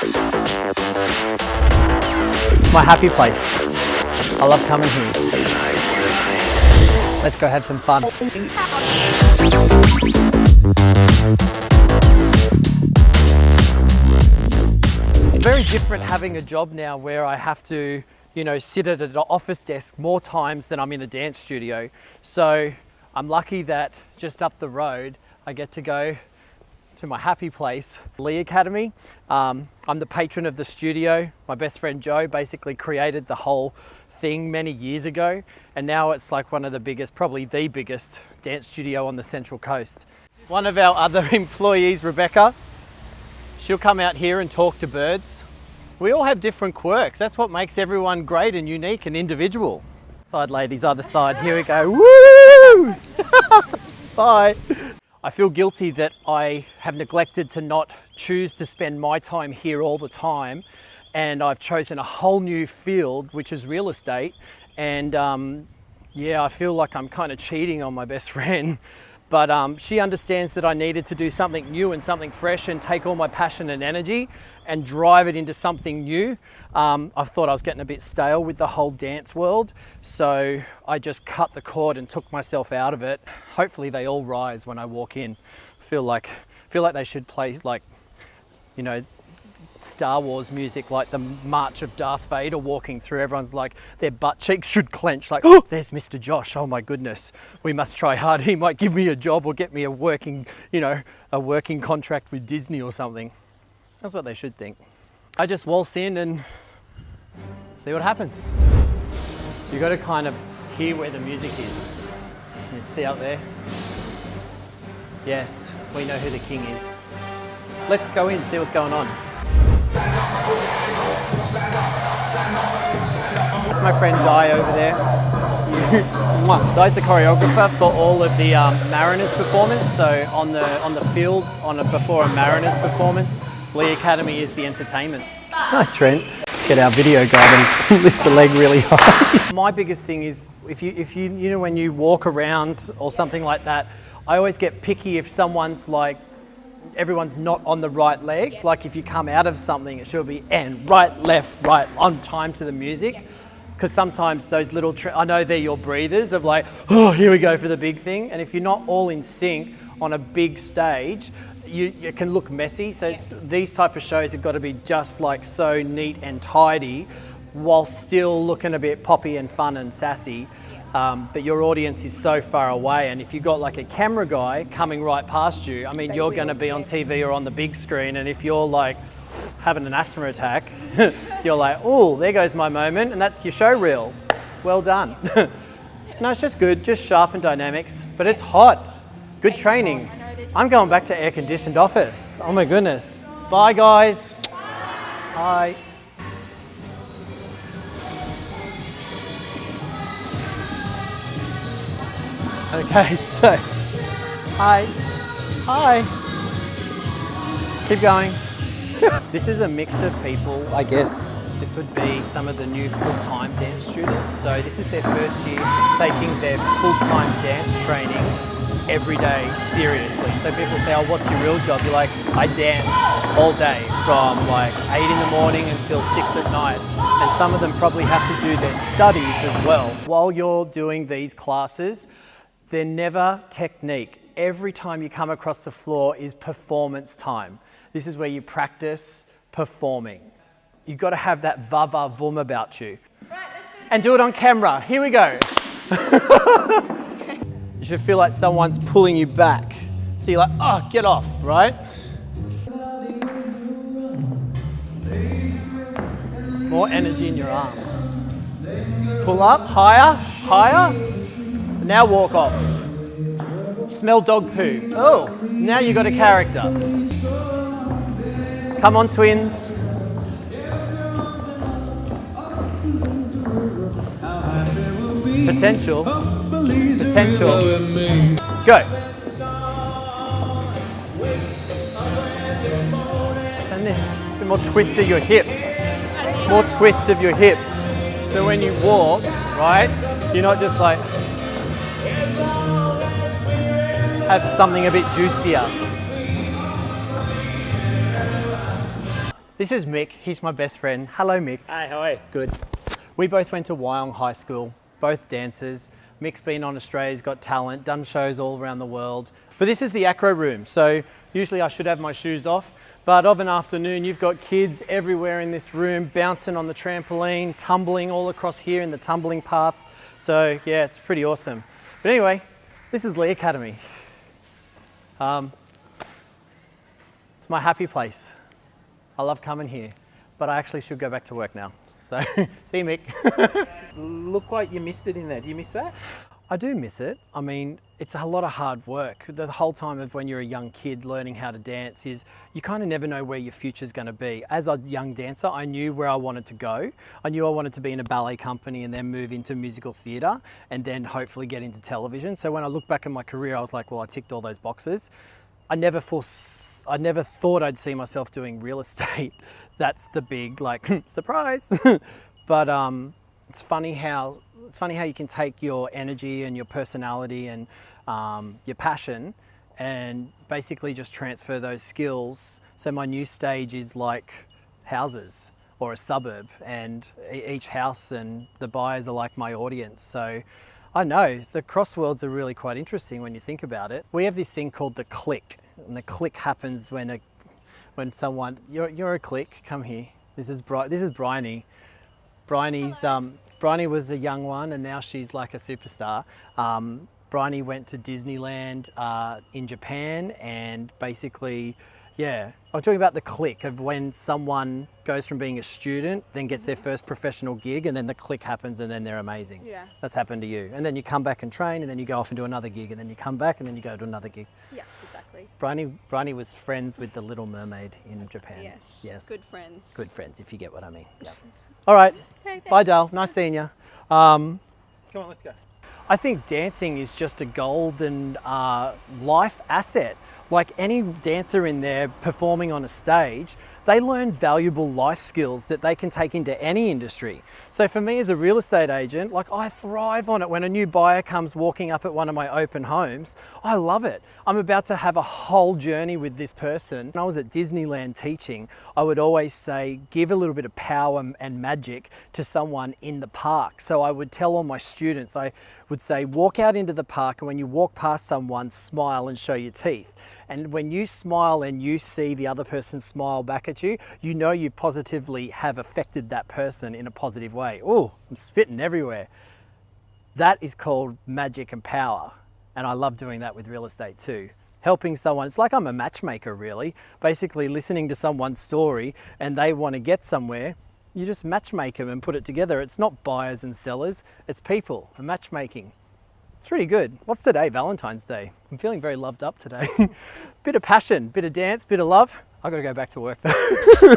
It's my happy place. I love coming here. Let's go have some fun. It's very different having a job now where I have to, you know, sit at an office desk more times than I'm in a dance studio. So I'm lucky that just up the road, I get to go to my happy place, Lee Academy. I'm the patron of the studio. My best friend Joe basically created the whole thing many years ago, and now it's like one of the biggest, probably the biggest dance studio on the Central Coast. One of our other employees, Rebecca, she'll come out here and talk to birds. We all have different quirks. That's what makes everyone great and unique and individual. Side ladies, other side, here we go. Woo! Bye. I feel guilty that I have neglected to not choose to spend my time here all the time, and I've chosen a whole new field, which is real estate, and yeah, I feel like I'm kind of cheating on my best friend, but she understands that I needed to do something new and something fresh and take all my passion and energy and drive it into something new. I thought I was getting a bit stale with the whole dance world, so I just cut the cord and took myself out of it. Hopefully they all rise when I walk in. I feel like they should play, like, you know, Star Wars music, like the March of Darth Vader walking through. Everyone's like, their butt cheeks should clench, like, oh, there's Mr. Josh. Oh my goodness, we must try hard. He might give me a job or get me a working, you know, a working contract with Disney or something. That's what they should think. I just waltz in and see what happens. You got to kind of hear where the music is. You see out there? Yes, we know who the king is. Let's go in and see what's going on. That's my friend Di over there. Di's the choreographer for all of the Mariners performance. So on the field, before a Mariners performance, Lee Academy is the entertainment. Hi Trent. Get our video guide and lift a leg really high. My biggest thing is if you know, when you walk around or something like that, I always get picky if someone's like, everyone's not on the right leg. Like if you come out of something, it should be and right, left, right, on time to the music. Because sometimes those little, I know they're your breathers of like, oh, here we go for the big thing. And if you're not all in sync on a big stage, it can look messy. So these type of shows have got to be just like so neat and tidy while still looking a bit poppy and fun and sassy. But your audience is so far away, and if you've got like a camera guy coming right past you, I mean, you're going to be on TV or on the big screen, and if you're like having an asthma attack, you're like, oh, there goes my moment, and that's your show reel. Well done. No, it's just good, just sharp and dynamics, but it's hot. Good training. I'm going back to air-conditioned office. Oh my goodness. Bye, guys. Bye. Okay, so, hi, keep going. This is a mix of people, I guess. This would be some of the new full-time dance students. So this is their first year taking their full-time dance training every day seriously. So people say, oh, what's your real job? You're like, I dance all day from like 8 in the morning until 6 at night. And some of them probably have to do their studies as well. While you're doing these classes, they're never technique. Every time you come across the floor is performance time. This is where you practice performing. You've got to have that va-va-voom about you. Right, let's do it. And do it on camera. Here we go. You should feel like someone's pulling you back. So you're like, oh, get off, right? More energy in your arms. Pull up, higher, higher. Now walk off. Smell dog poo. Oh, now you got a character. Come on, twins. Potential. Potential. Go. And then a bit more twist of your hips. More twist of your hips. So when you walk, right, you're not just like, have something a bit juicier. This is Mick. He's my best friend. Hello, Mick. Hi, how are you? Good. We both went to Wyong High School, both dancers. Mick's been on Australia's Got Talent, done shows all around the world. But this is the acro room, so usually I should have my shoes off, but of an afternoon you've got kids everywhere in this room, bouncing on the trampoline, tumbling all across here in the tumbling path. So yeah, it's pretty awesome. But anyway, this is Lee Academy. It's my happy place. I love coming here, but I actually should go back to work now. So, see you, Mick. Look like you missed it in there. Do you miss that? I do miss it. I mean, it's a lot of hard work. The whole time of when you're a young kid learning how to dance is you kind of never know where your future's going to be. As a young dancer, I knew where I wanted to go. I knew I wanted to be in a ballet company and then move into musical theatre and then hopefully get into television. So when I look back at my career, I was like, well, I ticked all those boxes. I never thought I'd see myself doing real estate. That's the big surprise. But it's funny how you can take your energy and your personality and your passion and basically just transfer those skills. So my new stage is like houses or a suburb, and each house and the buyers are like my audience. So I know the crossworlds are really quite interesting when you think about it. We have this thing called the click, and the click happens when someone, you're a click, come here. This is Bryony. Bryony was a young one and now she's like a superstar. Bryony went to Disneyland in Japan, and basically, yeah, I'm talking about the click of when someone goes from being a student, then gets their first professional gig, and then the click happens and then they're amazing. Yeah. That's happened to you. And then you come back and train, and then you go off and do another gig, and then you come back and then you go to another gig. Yeah, exactly. Bryony was friends with the Little Mermaid in Japan. Yes. Yes. Good friends. Good friends, if you get what I mean. Yeah. All right. Okay, Bye, Dale. Nice seeing you. Come on, let's go. I think dancing is just a golden life asset. Like any dancer in there performing on a stage, they learn valuable life skills that they can take into any industry. So for me as a real estate agent, I thrive on it. When a new buyer comes walking up at one of my open homes, I love it. I'm about to have a whole journey with this person. When I was at Disneyland teaching, I would always say, give a little bit of power and magic to someone in the park. So I would tell all my students, I would say, walk out into the park, and when you walk past someone, smile and show your teeth. And when you smile and you see the other person smile back at you, you know you positively have affected that person in a positive way. Oh, I'm spitting everywhere. That is called magic and power. And I love doing that with real estate too. Helping someone, it's like I'm a matchmaker really. Basically listening to someone's story and they want to get somewhere, you just matchmake them and put it together. It's not buyers and sellers, it's people, a matchmaking. It's pretty good. What's today? Valentine's Day. I'm feeling very loved up today. Bit of passion, bit of dance, bit of love. I've got to go back to work though.